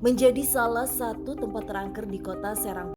Menjadi salah satu tempat terangker di kota Serang.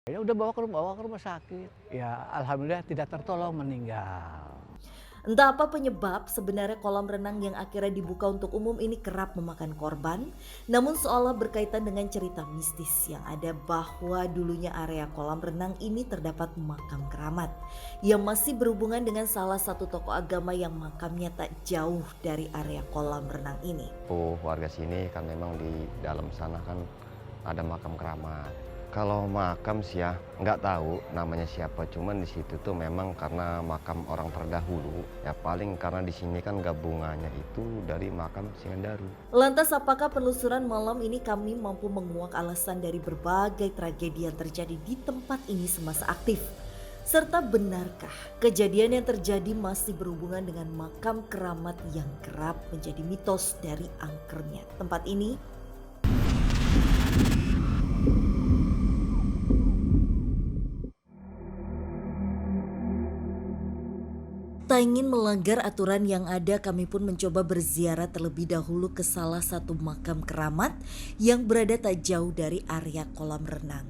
Ya udah bawa ke rumah sakit. Ya alhamdulillah tidak tertolong, meninggal. Entah apa penyebab sebenarnya kolam renang yang akhirnya dibuka untuk umum ini kerap memakan korban, namun seolah berkaitan dengan cerita mistis yang ada bahwa dulunya area kolam renang ini terdapat makam keramat yang masih berhubungan dengan salah satu tokoh agama yang makamnya tak jauh dari area kolam renang ini. Warga sini kan memang di dalam sana kan ada makam keramat. Kalau makam sih ya nggak tahu namanya siapa, cuman di situ tuh memang karena makam orang terdahulu. Ya paling karena di sini kan gabungannya itu dari makam Singandaru. Lantas apakah penelusuran malam ini kami mampu menguak alasan dari berbagai tragedi yang terjadi di tempat ini semasa aktif? Serta benarkah kejadian yang terjadi masih berhubungan dengan makam keramat yang kerap menjadi mitos dari angkernya tempat ini? Tak ingin melanggar aturan yang ada, kami pun mencoba berziarah terlebih dahulu ke salah satu makam keramat yang berada tak jauh dari area kolam renang.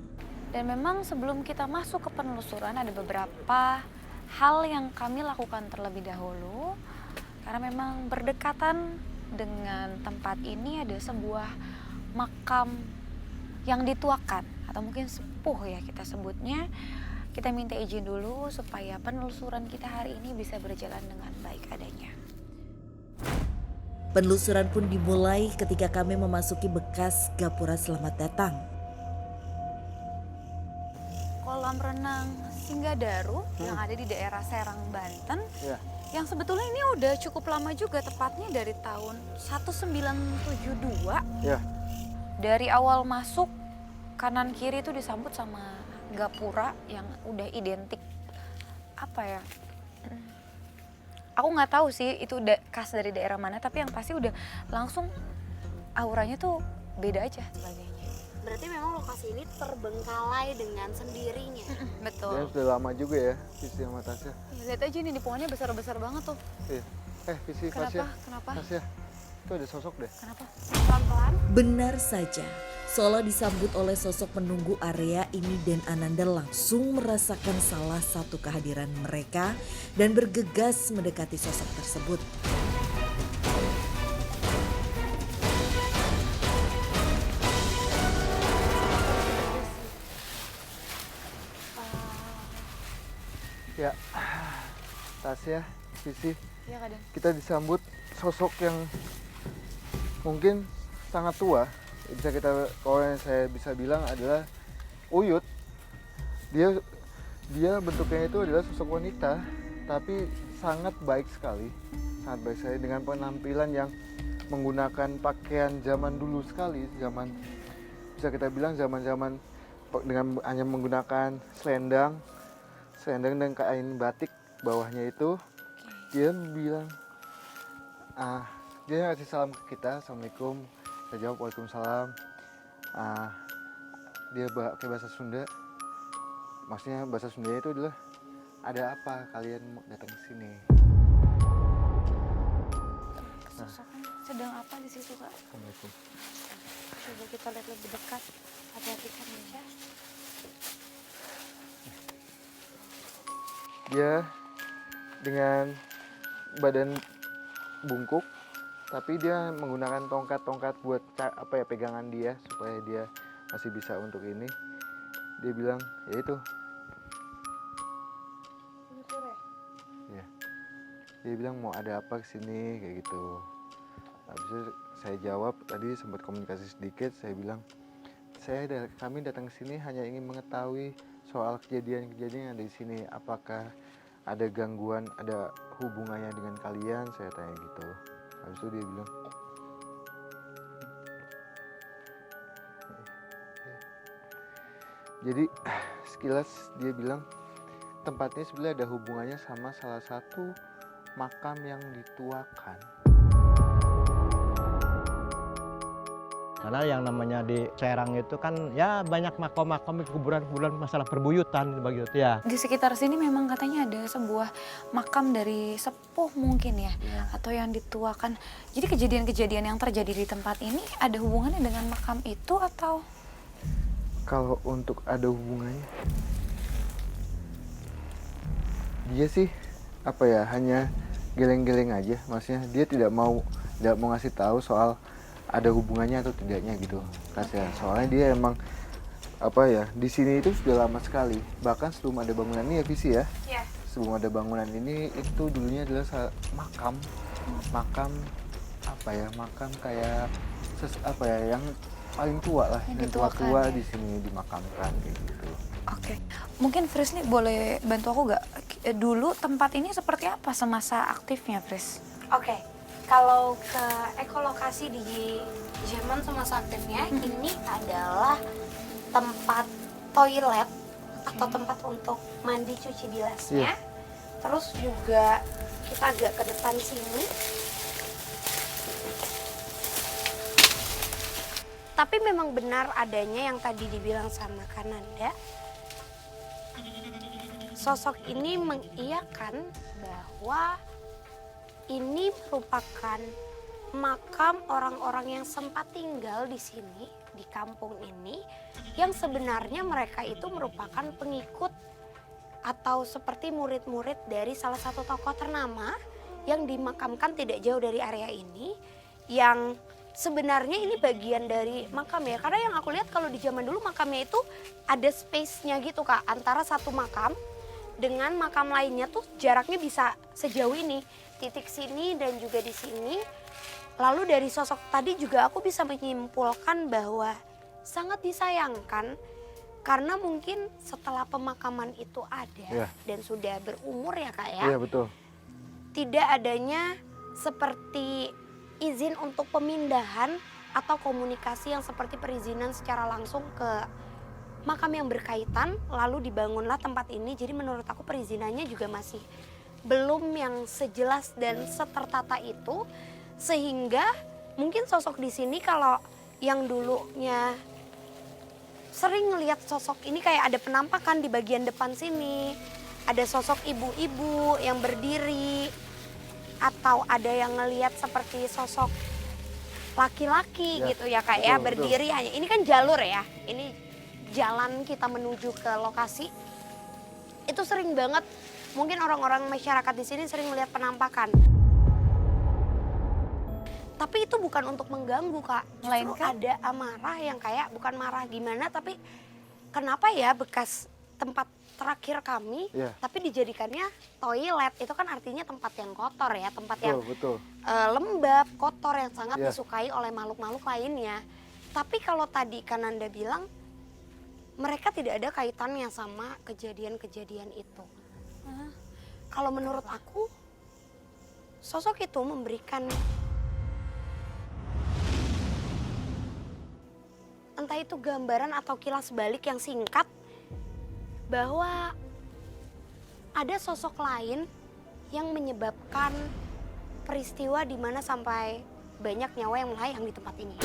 Dan memang sebelum kita masuk ke penelusuran ada beberapa hal yang kami lakukan terlebih dahulu. Karena memang berdekatan dengan tempat ini ada sebuah makam yang dituakan atau mungkin sepuh ya kita sebutnya. Kita minta izin dulu supaya penelusuran kita hari ini bisa berjalan dengan baik adanya. Penelusuran pun dimulai ketika kami memasuki bekas gapura selamat datang. Kolam renang Singgadaru yang ada di daerah Serang, Banten. Yang sebetulnya ini udah cukup lama juga, tepatnya dari tahun 1972. Dari awal masuk, kanan kiri itu disambut sama gapura yang udah identik apa ya? Aku nggak tahu sih itu khas dari daerah mana, tapi yang pasti udah langsung auranya tuh beda aja sebagainya. Berarti memang lokasi ini terbengkalai dengan sendirinya. Betul. Ya sudah lama juga ya Visi sama Tasya. Lihat aja nih di pohonnya besar-besar banget tuh. Iya. Visi, Kenapa? Tasya. Kenapa? Tasya, itu ada sosok deh. Kenapa? Pelan-pelan. Benar saja, seolah disambut oleh sosok penunggu area ini dan Ananda langsung merasakan salah satu kehadiran mereka dan bergegas mendekati sosok tersebut. Ya, Tasya, Visi, Iya kadang. kita disambut sosok yang mungkin sangat tua. Bisa kita, kalau yang saya bisa bilang adalah Uyut. Dia bentuknya itu adalah sosok wanita, tapi sangat baik sekali. Sangat baik sekali dengan penampilan yang menggunakan pakaian zaman dulu sekali, bisa kita bilang zaman-zaman dengan hanya menggunakan selendang dan kain batik bawahnya itu. Dia bilang, dia ngasih salam ke kita, assalamualaikum. Saya jawab waalaikumsalam. Dia pakai bahasa Sunda. Maksudnya bahasa Sunda itu adalah, ada apa kalian datang ke sini? Sosoknya sedang apa di situ, Kak? Assalamualaikum. Coba kita lihat lebih dekat. Hati-hati kan, Misha. Dia dengan badan bungkuk, tapi dia menggunakan tongkat-tongkat buat pegangan dia supaya dia masih bisa untuk ini. Dia bilang, ya itu. Ya. Dia bilang mau ada apa kesini kayak gitu. Habis itu saya jawab, tadi sempat komunikasi sedikit, saya bilang kami datang ke sini hanya ingin mengetahui soal kejadian-kejadian yang ada di sini. Apakah ada gangguan, ada hubungannya dengan kalian? Saya tanya gitu. Habis itu dia bilang, jadi sekilas dia bilang tempatnya sebenarnya ada hubungannya sama salah satu makam yang dituakan. Karena yang namanya di Serang itu kan ya banyak makam-makam kuburan-kuburan masalah perbuyutan begitu ya. Di sekitar sini memang katanya ada sebuah makam dari sepuh mungkin ya, atau yang dituakan. Jadi kejadian-kejadian yang terjadi di tempat ini ada hubungannya dengan makam itu atau? Kalau untuk ada hubungannya, dia sih apa ya, hanya geleng-geleng aja. Maksudnya dia tidak mau ngasih tahu soal ada hubungannya atau tidaknya gitu. Kasihan. Soalnya dia emang apa ya, di sini itu sudah lama sekali. Bahkan sebelum ada bangunan ini ya Visi ya. Iya. Sebelum ada bangunan ini itu dulunya adalah makam. Makam apa ya? Makam kayak apa ya, yang paling tua lah, yang tua-tua di sini dimakamkan kayak gitu. Oke. Mungkin Fris nih boleh bantu aku gak? Dulu tempat ini seperti apa semasa aktifnya, Fris? Oke, kalau ke ekolokasi di zaman semasa aktifnya, ini adalah tempat toilet atau tempat untuk mandi cuci bilasnya. Terus juga kita agak ke depan sini. Tapi memang benar adanya yang tadi dibilang sama Kananda. Sosok ini mengiyakan bahwa ini merupakan makam orang-orang yang sempat tinggal di sini, di kampung ini, yang sebenarnya mereka itu merupakan pengikut atau seperti murid-murid dari salah satu tokoh ternama yang dimakamkan tidak jauh dari area ini, yang sebenarnya ini bagian dari makam ya. Karena yang aku lihat kalau di zaman dulu makamnya itu ada space-nya gitu Kak, antara satu makam dengan makam lainnya tuh jaraknya bisa sejauh ini, titik sini dan juga di sini. Lalu dari sosok tadi juga aku bisa menyimpulkan bahwa sangat disayangkan karena mungkin setelah pemakaman itu ada dan sudah berumur ya Kak ya. Iya betul. Tidak adanya seperti izin untuk pemindahan atau komunikasi yang seperti perizinan secara langsung ke makam yang berkaitan, lalu dibangunlah tempat ini. Jadi menurut aku perizinannya juga masih belum yang sejelas dan setertata itu, sehingga mungkin sosok di sini kalau yang dulunya sering ngelihat sosok ini kayak ada penampakan di bagian depan sini, ada sosok ibu-ibu yang berdiri, atau ada yang ngelihat seperti sosok laki-laki gitu ya Kak ya, berdiri hanya. Ini kan jalur ya, ini jalan kita menuju ke lokasi. Itu sering banget, mungkin orang-orang masyarakat di sini sering melihat penampakan. Tapi itu bukan untuk mengganggu Kak, melainkan ada amarah yang kayak bukan marah gimana, tapi kenapa ya bekas tempat terakhir kami, tapi dijadikannya toilet. Itu kan artinya tempat yang kotor ya, tempat yang lembab, kotor, yang sangat disukai oleh makhluk-makhluk lainnya. Tapi kalau tadi Kananda bilang, mereka tidak ada kaitannya sama kejadian-kejadian itu. Kalau menurut aku, sosok itu memberikan entah itu gambaran atau kilas balik yang singkat, bahwa ada sosok lain yang menyebabkan peristiwa di mana sampai banyak nyawa yang melayang di tempat ini.